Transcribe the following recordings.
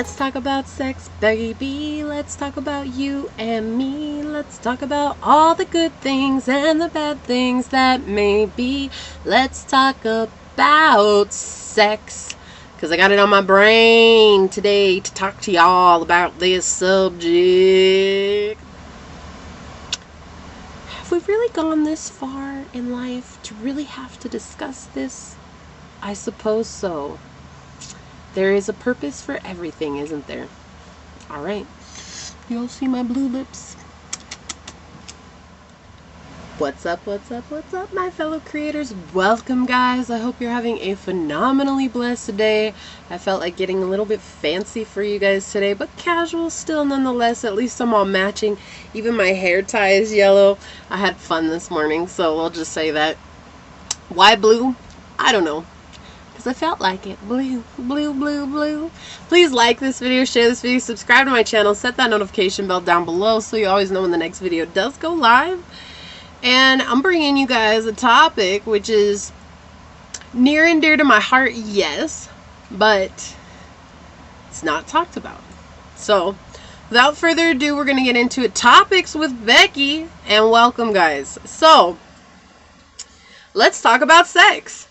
Let's talk about sex, baby. Let's talk about you and me. Let's talk about all the good things and the bad things that may be. Let's talk about sex. Because I got it on my brain today to talk to y'all about this subject. Have we really gone this far in life to really have to discuss this? I suppose so. There is a purpose for everything, isn't there? All right. You'll see my blue lips. What's up, my fellow creators? Welcome, guys. I hope you're having a phenomenally blessed day. I felt like getting a little bit fancy for you guys today, but casual still nonetheless. At least I'm all matching. Even my hair tie is yellow. I had fun this morning, so we'll just say that. Why blue? I don't know. I felt like it. Blue, blue, blue, blue. Please like this video, share this video, subscribe to my channel, set that notification bell down below so you always know when the next video does go live. And I'm bringing you guys a topic which is near and dear to my heart, yes, but it's not talked about. So, without further ado, we're going to get into it. Topics with Becky, and welcome, guys. So, let's talk about sex.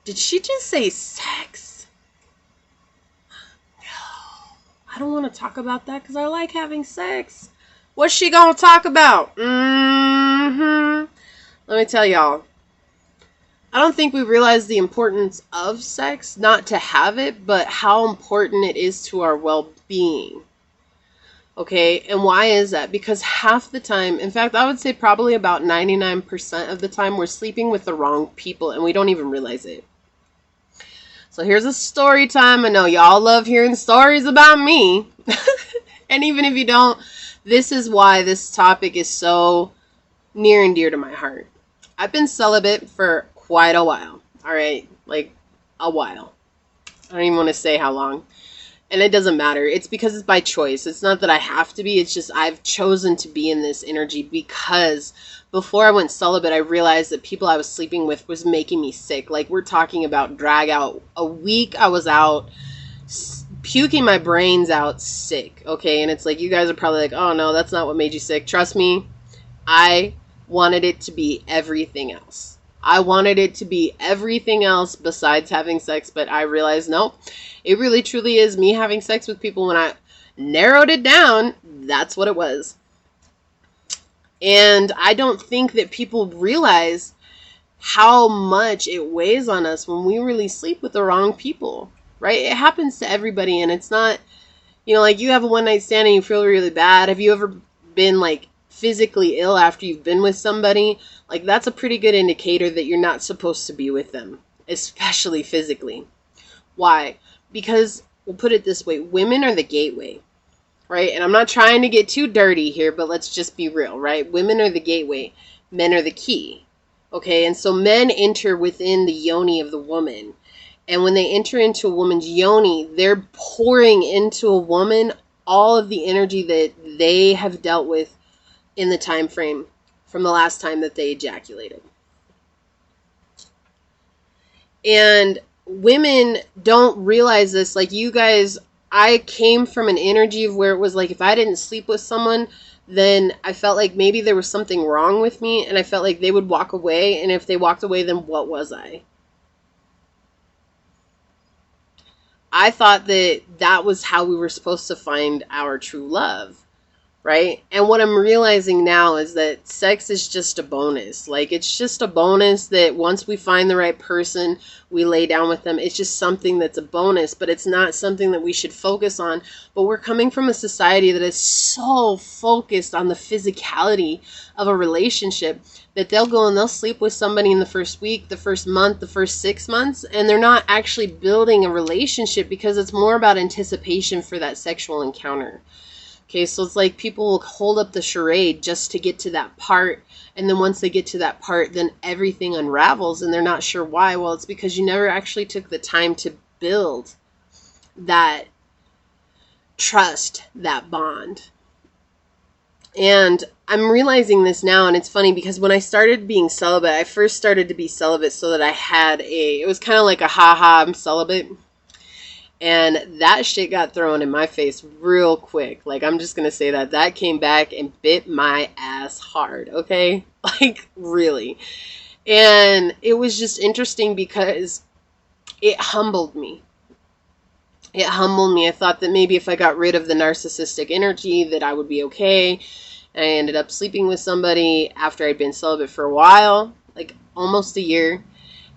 Did she just say sex? No. I don't want to talk about that because I like having sex. What's she going to talk about? Let me tell y'all. I don't think we realize the importance of sex. Not to have it, but how important it is to our well-being. Okay, and why is that? Because half the time, in fact, I would say probably about 99% of the time, we're sleeping with the wrong people and we don't even realize it. So here's a story time. I know y'all love hearing stories about me. And even if you don't, this is why this topic is so near and dear to my heart. I've been celibate for quite a while. All right, like a while. I don't even want to say how long. And it doesn't matter. It's because it's by choice. It's not that I have to be. It's just I've chosen to be in this energy because before I went celibate, I realized that people I was sleeping with was making me sick. Like, we're talking about drag out. A week I was out puking my brains out sick. Okay, and it's like, you guys are probably like, oh no, that's not what made you sick. Trust me, I wanted it to be everything else. I wanted it to be everything else besides having sex, but I realized, nope, it really truly is me having sex with people. When I narrowed it down, that's what it was. And I don't think that people realize how much it weighs on us when we really sleep with the wrong people, right? It happens to everybody, and it's not, like you have a one-night stand and you feel really bad. Have you ever been, like, physically ill after you've been with somebody? Like, that's a pretty good indicator that you're not supposed to be with them, especially physically. Why? Because, we'll put it this way, women are the gateway, right? And I'm not trying to get too dirty here, but let's just be real, right? Women are the gateway. Men are the key, okay? And so men enter within the yoni of the woman. And when they enter into a woman's yoni, they're pouring into a woman all of the energy that they have dealt with in the time frame from the last time that they ejaculated. And women don't realize this. Like, you guys, I came from an energy of where it was like, if I didn't sleep with someone, then I felt like maybe there was something wrong with me, and I felt like they would walk away, and if they walked away, then what was I? I thought that that was how we were supposed to find our true love, right? And what I'm realizing now is that sex is just a bonus. Like, it's just a bonus that once we find the right person, we lay down with them. It's just something that's a bonus, but it's not something that we should focus on. But we're coming from a society that is so focused on the physicality of a relationship that they'll go and they'll sleep with somebody in the first week, the first month, the first 6 months, and they're not actually building a relationship because it's more about anticipation for that sexual encounter. Okay, so it's like people will hold up the charade just to get to that part, and then once they get to that part, then everything unravels, and they're not sure why. Well, it's because you never actually took the time to build that trust, that bond. And I'm realizing this now, and it's funny because when I started being celibate, I first started to be celibate so that I had it was kind of like a ha-ha, I'm celibate. And that shit got thrown in my face real quick. Like, I'm just gonna say that came back and bit my ass hard, okay? Like, really. And it was just interesting because it humbled me. It humbled me. I thought that maybe if I got rid of the narcissistic energy that I would be okay. I ended up sleeping with somebody after I'd been celibate for a while, like almost a year.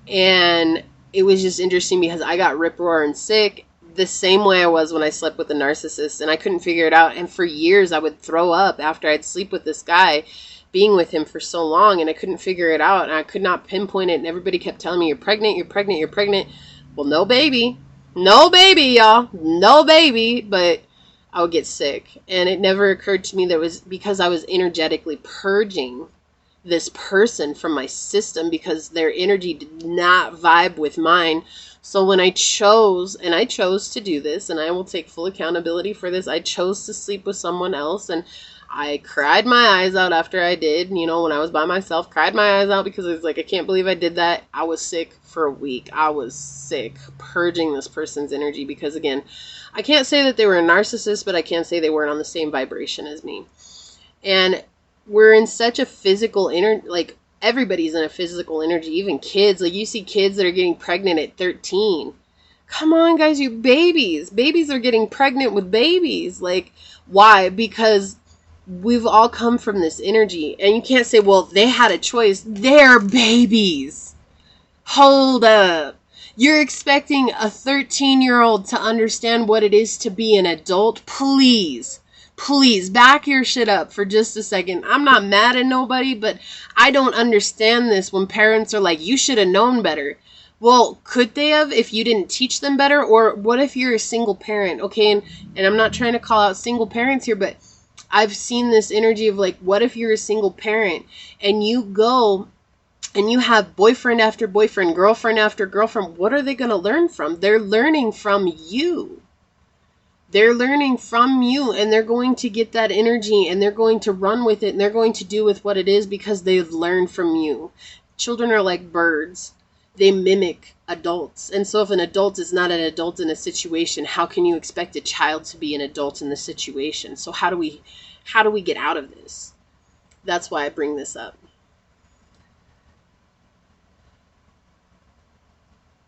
And it was just interesting because I got rip-roaring sick the same way I was when I slept with a narcissist, and I couldn't figure it out. And for years I would throw up after I'd sleep with this guy, being with him for so long, and I couldn't figure it out, and I could not pinpoint it, and everybody kept telling me, you're pregnant, you're pregnant, you're pregnant. Well, no baby, y'all, no baby, but I would get sick. And it never occurred to me that it was because I was energetically purging this person from my system because their energy did not vibe with mine. So when I chose to do this, and I will take full accountability for this, I chose to sleep with someone else, and I cried my eyes out after I did, when I was by myself, cried my eyes out because I was like, I can't believe I did that. I was sick for a week. I was sick purging this person's energy because, again, I can't say that they were a narcissist, but I can say they weren't on the same vibration as me. And we're in such a physical like, everybody's in a physical energy, even kids. Like, you see kids that are getting pregnant at 13. Come on, guys, you babies. Babies are getting pregnant with babies. Like, why? Because we've all come from this energy. And you can't say, well, they had a choice. They're babies. Hold up. You're expecting a 13-year-old to understand what it is to be an adult? Please back your shit up for just a second. I'm not mad at nobody, but I don't understand this when parents are like, you should have known better. Well, could they have if you didn't teach them better? Or what if you're a single parent? Okay, and I'm not trying to call out single parents here, but I've seen this energy of like, what if you're a single parent and you go and you have boyfriend after boyfriend, girlfriend after girlfriend? What are they going to learn from? They're learning from you. They're learning from you, and they're going to get that energy, and they're going to run with it, and they're going to do with what it is because they've learned from you. Children are like birds. They mimic adults. And so if an adult is not an adult in a situation, how can you expect a child to be an adult in the situation? So how do we get out of this? That's why I bring this up.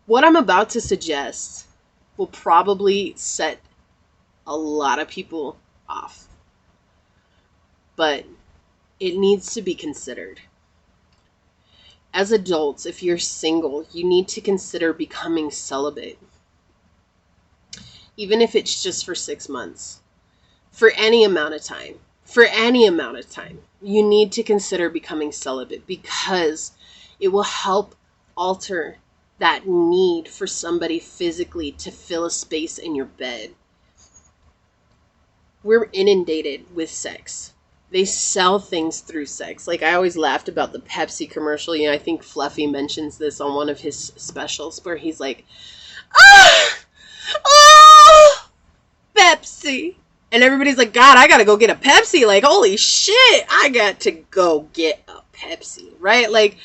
What I'm about to suggest will probably set a lot of people off, but it needs to be considered. As adults, if you're single, you need to consider becoming celibate, even if it's just for 6 months, for any amount of time. You need to consider becoming celibate because it will help alter that need for somebody physically to fill a space in your bed. We're inundated with sex. They sell things through sex. Like, I always laughed about the Pepsi commercial. I think Fluffy mentions this on one of his specials where he's like, Pepsi. And everybody's like, God, I gotta go get a Pepsi. Like, holy shit, I got to go get a Pepsi, right? Like,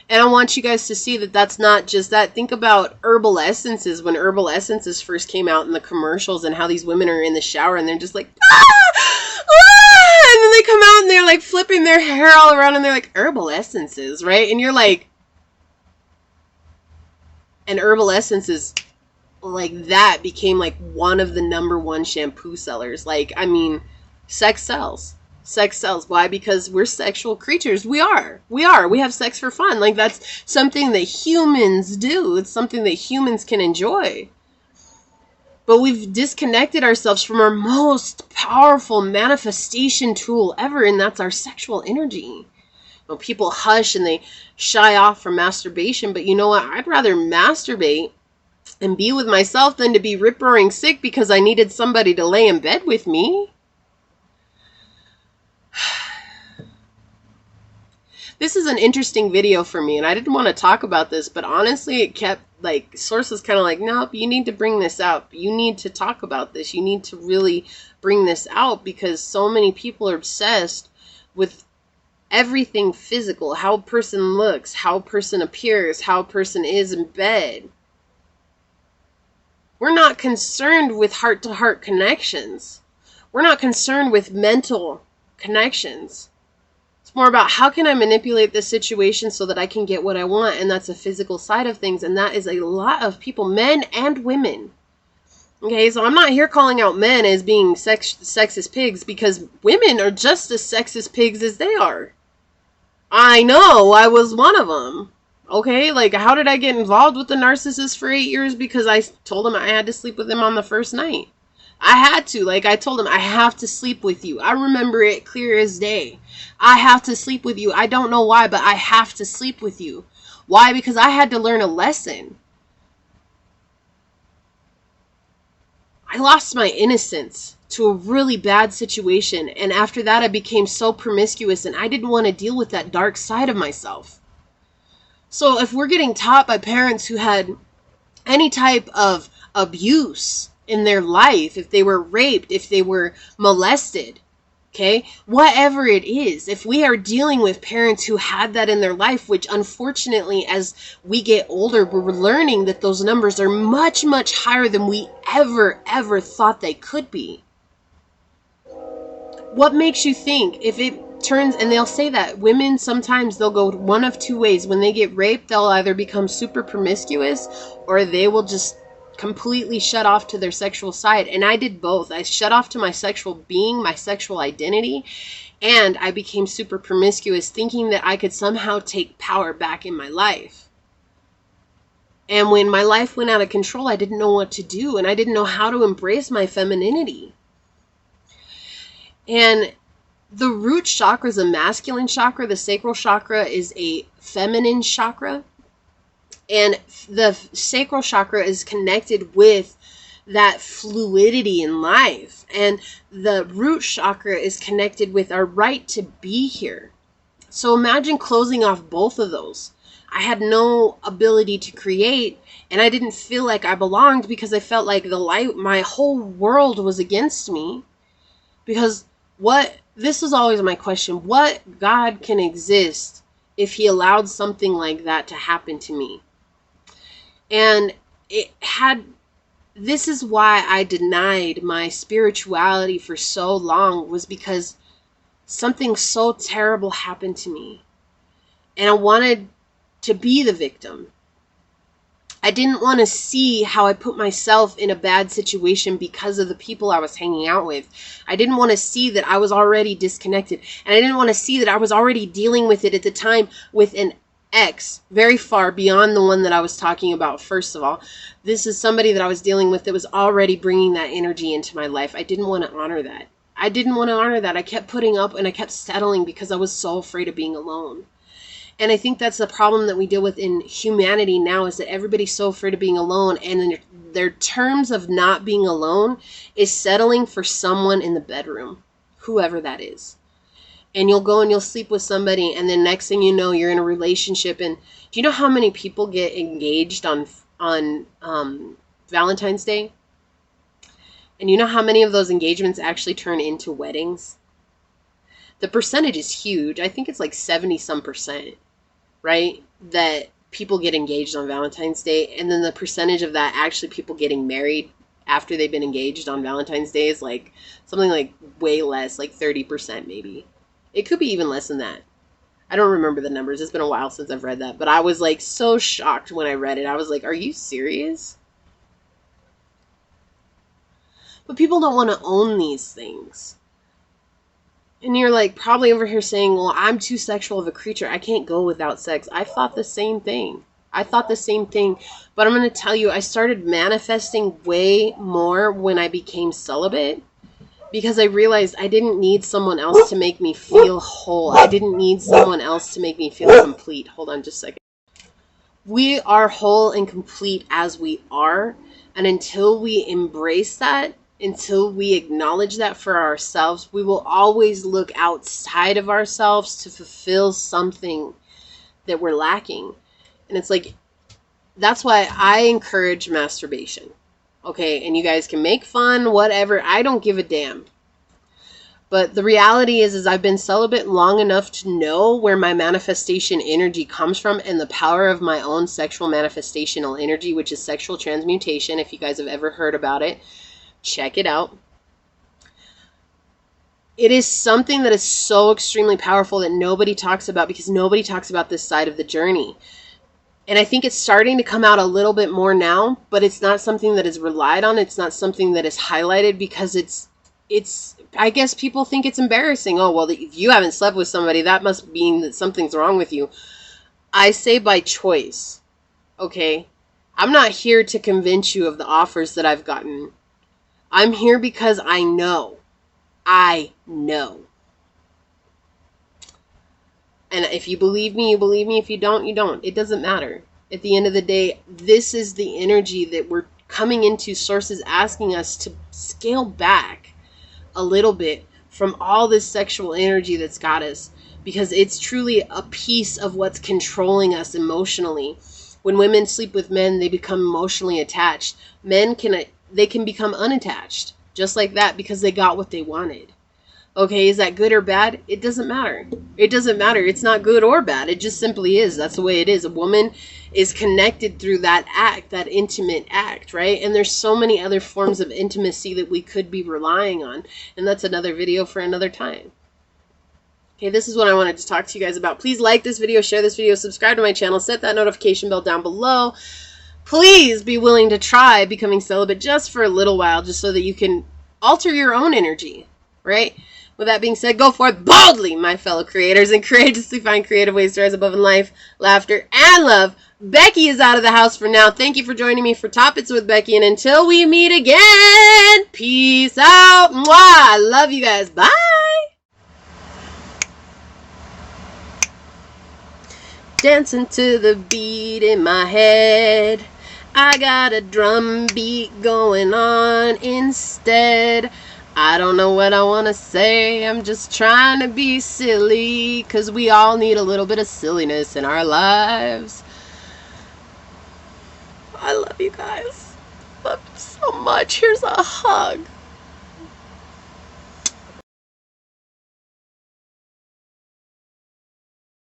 and I want you guys to see that that's not just that. Think about herbal essences. When herbal essences first came out in the commercials and how these women are in the shower and they're just like, and then they come out and they're like flipping their hair all around and they're like, herbal essences, right? And you're like, and herbal essences like that became like one of the #1 shampoo sellers. Like, I mean, sex sells. Sex sells. Why? Because we're sexual creatures. We are. We have sex for fun. Like, that's something that humans do. It's something that humans can enjoy. But we've disconnected ourselves from our most powerful manifestation tool ever, and that's our sexual energy. People hush and they shy off from masturbation, but you know what? I'd rather masturbate and be with myself than to be rip-roaring sick because I needed somebody to lay in bed with me. This is an interesting video for me, and I didn't want to talk about this, but honestly, it kept, like, sources kind of like, nope, you need to bring this out. You need to talk about this. You need to really bring this out because so many people are obsessed with everything physical, how a person looks, how a person appears, how a person is in bed. We're not concerned with heart-to-heart connections. We're not concerned with mental connections. It's more about how can I manipulate this situation so that I can get what I want, and that's a physical side of things, and that is a lot of people, men and women. Okay, so I'm not here calling out men as being sexist pigs, because women are just as sexist pigs as they are. I know, I was one of them. Okay, like, how did I get involved with the narcissist for 8 years? Because I told him I had to sleep with him on the first night. I had to. Like, I told him, I have to sleep with you. I remember it clear as day. I have to sleep with you. I don't know why, but I have to sleep with you. Why? Because I had to learn a lesson. I lost my innocence to a really bad situation, and after that I became so promiscuous, and I didn't want to deal with that dark side of myself. So if we're getting taught by parents who had any type of abuse in their life, if they were raped, if they were molested, okay, whatever it is, if we are dealing with parents who had that in their life, which unfortunately as we get older, we're learning that those numbers are much, much higher than we ever thought they could be. What makes you think if it turns, and they'll say that women sometimes they'll go one of two ways. When they get raped, they'll either become super promiscuous or they will just completely shut off to their sexual side. And I did both. I shut off to my sexual being, my sexual identity, and I became super promiscuous, thinking that I could somehow take power back in my life. And when my life went out of control, I didn't know what to do, and I didn't know how to embrace my femininity. And the root chakra is a masculine chakra. The sacral chakra is a feminine chakra. And the sacral chakra is connected with that fluidity in life. And the root chakra is connected with our right to be here. So imagine closing off both of those. I had no ability to create, and I didn't feel like I belonged because I felt like the light, my whole world was against me. Because this was always my question, what God can exist if he allowed something like that to happen to me? And this is why I denied my spirituality for so long, was because something so terrible happened to me. And I wanted to be the victim. I didn't want to see how I put myself in a bad situation because of the people I was hanging out with. I didn't want to see that I was already disconnected. And I didn't want to see that I was already dealing with it at the time with an ex, very far beyond the one that I was talking about. First of all, this is somebody that I was dealing with that was already bringing that energy into my life. I didn't want to honor that. I kept putting up and I kept settling because I was so afraid of being alone. And I think that's the problem that we deal with in humanity now, is that everybody's so afraid of being alone, and their terms of not being alone is settling for someone in the bedroom, whoever that is. And you'll go and you'll sleep with somebody, and then next thing you know, you're in a relationship. And do you know how many people get engaged on Valentine's Day? And you know how many of those engagements actually turn into weddings? The percentage is huge. I think it's like 70-some%, right? That people get engaged on Valentine's Day. And then the percentage of that actually people getting married after they've been engaged on Valentine's Day is like something like way less, like 30% maybe. It could be even less than that. I don't remember the numbers. It's been a while since I've read that. But I was like so shocked when I read it. I was like, are you serious? But people don't want to own these things. And you're like probably over here saying, well, I'm too sexual of a creature. I can't go without sex. I thought the same thing. But I'm going to tell you, I started manifesting way more when I became celibate. Because I realized I didn't need someone else to make me feel whole. I didn't need someone else to make me feel complete. Hold on just a second. We are whole and complete as we are. And until we embrace that, until we acknowledge that for ourselves, we will always look outside of ourselves to fulfill something that we're lacking. And it's like, that's why I encourage masturbation. Okay, and you guys can make fun, whatever. I don't give a damn. But the reality is I've been celibate long enough to know where my manifestation energy comes from and the power of my own sexual manifestational energy, which is sexual transmutation. If you guys have ever heard about it, check it out. It is something that is so extremely powerful that nobody talks about because nobody talks about this side of the journey. And I think it's starting to come out a little bit more now, but it's not something that is relied on. It's not something that is highlighted because it's I guess people think it's embarrassing. Oh, well, if you haven't slept with somebody, that must mean that something's wrong with you. I say by choice, okay? I'm not here to convince you of the offers that I've gotten. I'm here because I know. I know. And if you believe me, you believe me. If you don't, you don't. It doesn't matter. At the end of the day, this is the energy that we're coming into. Sources asking us to scale back a little bit from all this sexual energy that's got us, because it's truly a piece of what's controlling us emotionally. When women sleep with men, they become emotionally attached. Men can become unattached just like that because they got what they wanted. Okay, is that good or bad? It doesn't matter. It doesn't matter. It's not good or bad. It just simply is. That's the way it is. A woman is connected through that act, that intimate act, right? And there's so many other forms of intimacy that we could be relying on. And that's another video for another time. Okay, this is what I wanted to talk to you guys about. Please like this video, share this video, subscribe to my channel, set that notification bell down below. Please be willing to try becoming celibate just for a little while, just so that you can alter your own energy, right? With that being said, go forth boldly, my fellow creators, and courageously find creative ways to rise above in life, laughter, and love. Becky is out of the house for now. Thank you for joining me for Topics with Becky, and until we meet again, peace out. Mwah! I love you guys. Bye. Dancing to the beat in my head. I got a drum beat going on instead. I don't know what I want to say. I'm just trying to be silly, because we all need a little bit of silliness in our lives. I love you guys. Love you so much. Here's a hug.